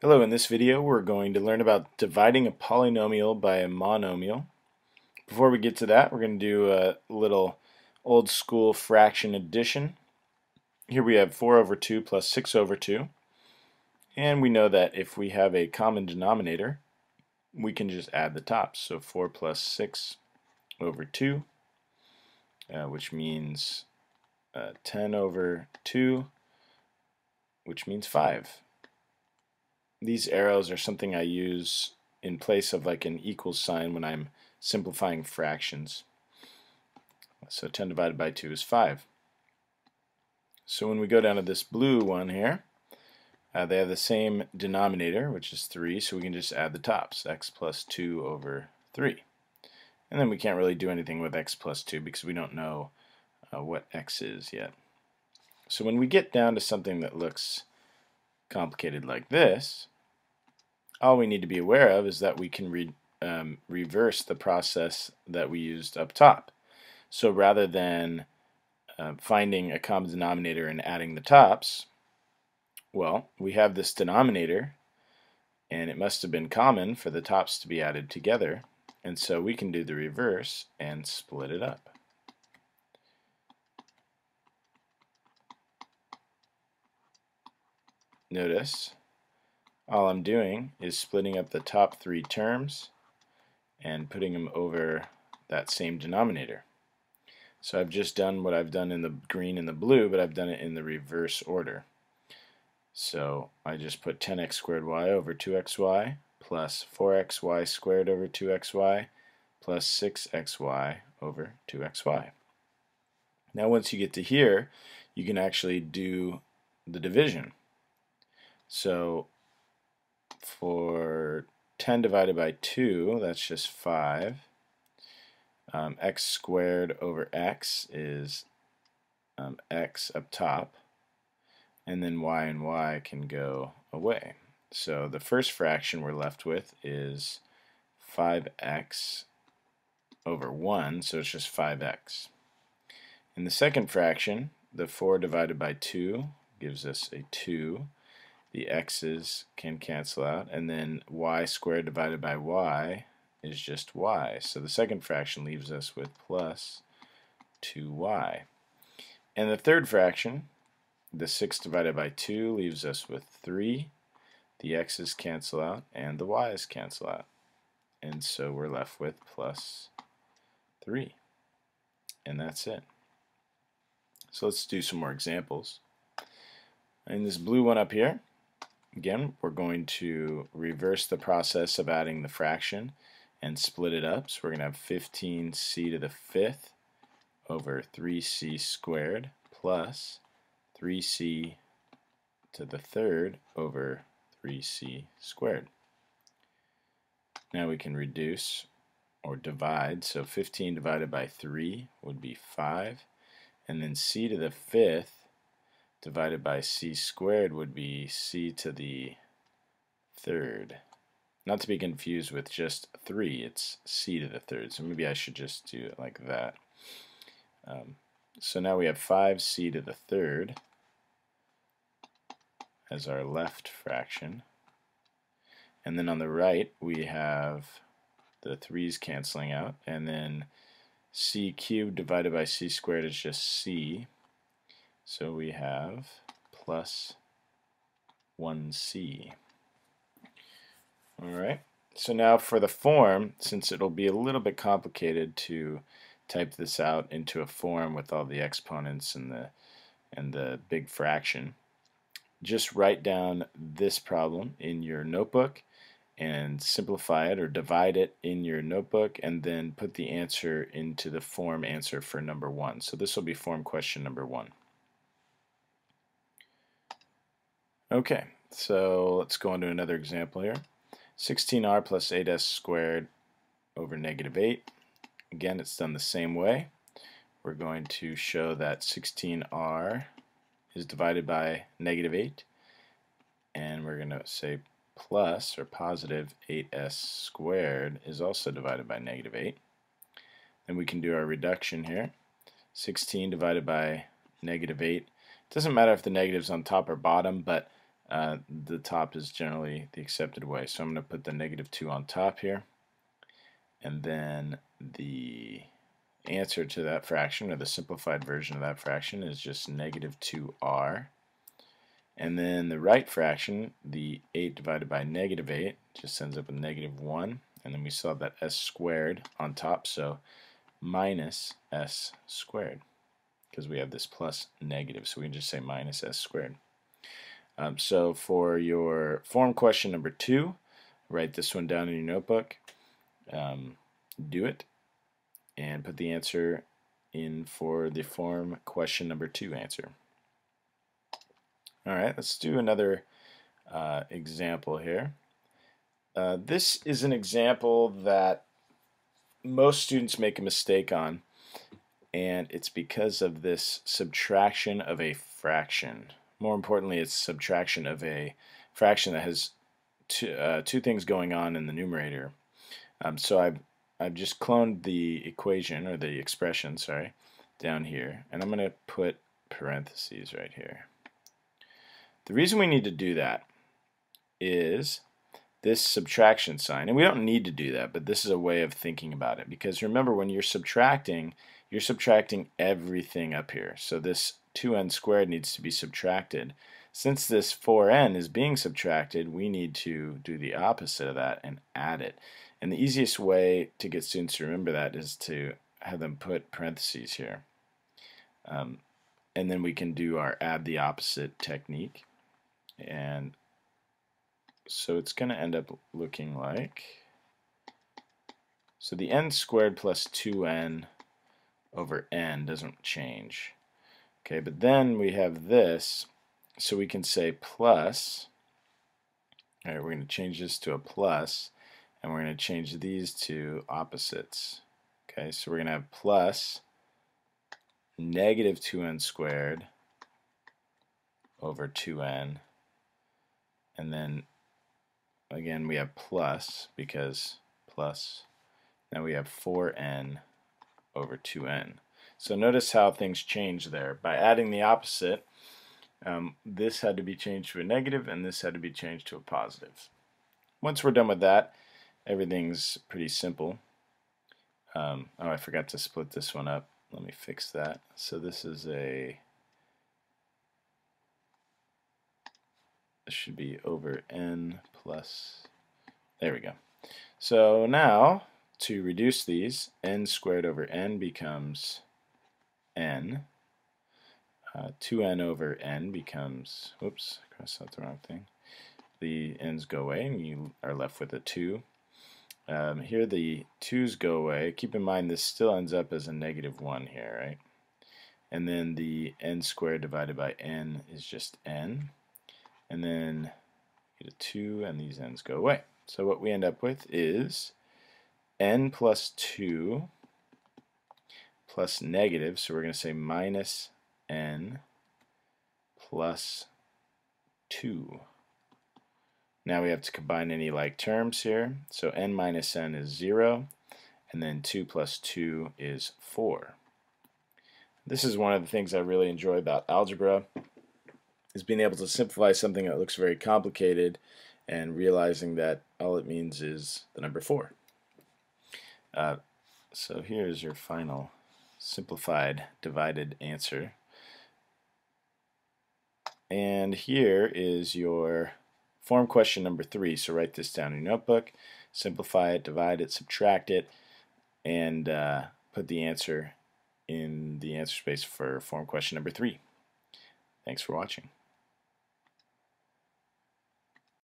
Hello, in this video we're going to learn about dividing a polynomial by a monomial. Before we get to that, we're going to do a little old school fraction addition. Here we have 4 over 2 plus 6 over 2, and we know that if we have a common denominator we can just add the tops. So 4 plus 6 over 2, which means 10 over 2, which means 5. These arrows are something I use in place of like an equals sign when I'm simplifying fractions. So 10 divided by 2 is 5. So when we go down to this blue one here, they have the same denominator, which is 3, so we can just add the tops, x plus 2 over 3. And then we can't really do anything with x plus 2 because we don't know what x is yet. So when we get down to something that looks complicated like this, all we need to be aware of is that we can reverse the process that we used up top. So rather than finding a common denominator and adding the tops, well, we have this denominator and it must have been common for the tops to be added together, and so we can do the reverse and split it up. Notice all I'm doing is splitting up the top 3 terms and putting them over that same denominator. So I've just done what I've done in the green and the blue, but I've done it in the reverse order. So I just put 10x squared y over 2xy plus 4xy squared over 2xy plus 6xy over 2xy. Now once you get to here, you can actually do the division. So for 10 divided by 2, that's just 5. X squared over x is x up top, and then y and y can go away. So the first fraction we're left with is 5x over 1, so it's just 5x. In the second fraction, the 4 divided by 2 gives us a 2. The x's can cancel out, and then y squared divided by y is just y. So the second fraction leaves us with plus 2y. And the third fraction, the 6 divided by 2 leaves us with 3. The x's cancel out and the y's cancel out. And so we're left with plus 3. And that's it. So let's do some more examples. In this blue one up here, again, we're going to reverse the process of adding the fraction and split it up. So we're going to have 15c to the 5th over 3c squared plus 3c to the 3rd over 3c squared. Now we can reduce or divide. So 15 divided by 3 would be 5. And then c to the 5th divided by c squared would be c to the 3rd. Not to be confused with just 3, it's c to the 3rd. So maybe I should just do it like that. So now we have 5c to the 3rd as our left fraction. And then on the right we have the 3's canceling out, and then c cubed divided by c squared is just c. So we have plus 1c. Alright, so now for the form, since it'll be a little bit complicated to type this out into a form with all the exponents and the big fraction, just write down this problem in your notebook and simplify it or divide it in your notebook, and then put the answer into the form answer for number 1. So this will be form question number 1. Okay, so let's go on to another example here. 16r plus 8s squared over negative 8. Again, it's done the same way. We're going to show that 16r is divided by negative 8, and we're going to say plus or positive 8s squared is also divided by negative 8. Then we can do our reduction here. 16 divided by negative 8. It doesn't matter if the negative's on top or bottom, but the top is generally the accepted way. So I'm going to put the -2 on top here, and then the answer to that fraction, or the simplified version of that fraction, is just -2r. And then the right fraction, the 8 divided by -8, just ends up with -1. And then we still have that s squared on top, so minus s squared, because we have this plus negative, so we can just say minus s squared. So for your form question number 2, write this one down in your notebook, do it, and put the answer in for the form question number 2 answer. Alright, let's do another example here. This is an example that most students make a mistake on, and it's because of this subtraction of a fraction. More importantly, it's subtraction of a fraction that has two things going on in the numerator. So I've just cloned the equation, or the expression, sorry, down here, and I'm going to put parentheses right here. The reason we need to do that is this subtraction sign, and we don't need to do that, but this is a way of thinking about it, because remember, when you're subtracting everything up here. So this 2n squared needs to be subtracted. Since this 4n is being subtracted, we need to do the opposite of that and add it. And the easiest way to get students to remember that is to have them put parentheses here. And then we can do our add the opposite technique. And so it's going to end up looking like, so the n squared plus 2n over n doesn't change. Okay, but then we have this, so we can say plus, all right, we're going to change this to a plus, and we're going to change these to opposites. Okay, so we're going to have plus negative 2n squared over 2n, and then again we have plus, because plus, now we have 4n over 2n. So notice how things change there. By adding the opposite, this had to be changed to a negative, and this had to be changed to a positive. Once we're done with that, everything's pretty simple. Oh, I forgot to split this one up. Let me fix that. So this should be over n plus, there we go. So now, to reduce these, n squared over n becomes n. 2n over n becomes, oops, I crossed out the wrong thing. The n's go away, and you are left with a 2. Here the 2's go away. Keep in mind this still ends up as a -1 here, right? And then the n squared divided by n is just n. And then you get a 2, and these n's go away. So what we end up with is n plus 2 plus negative, so we're going to say minus n plus 2. Now we have to combine any like terms here. So n minus n is 0, and then 2 plus 2 is 4. This is one of the things I really enjoy about algebra, is being able to simplify something that looks very complicated and realizing that all it means is the number 4. So here's your final simplified divided answer. And here is your form question number 3. So write this down in your notebook, simplify it, divide it, subtract it, and put the answer in the answer space for form question number 3. Thanks for watching.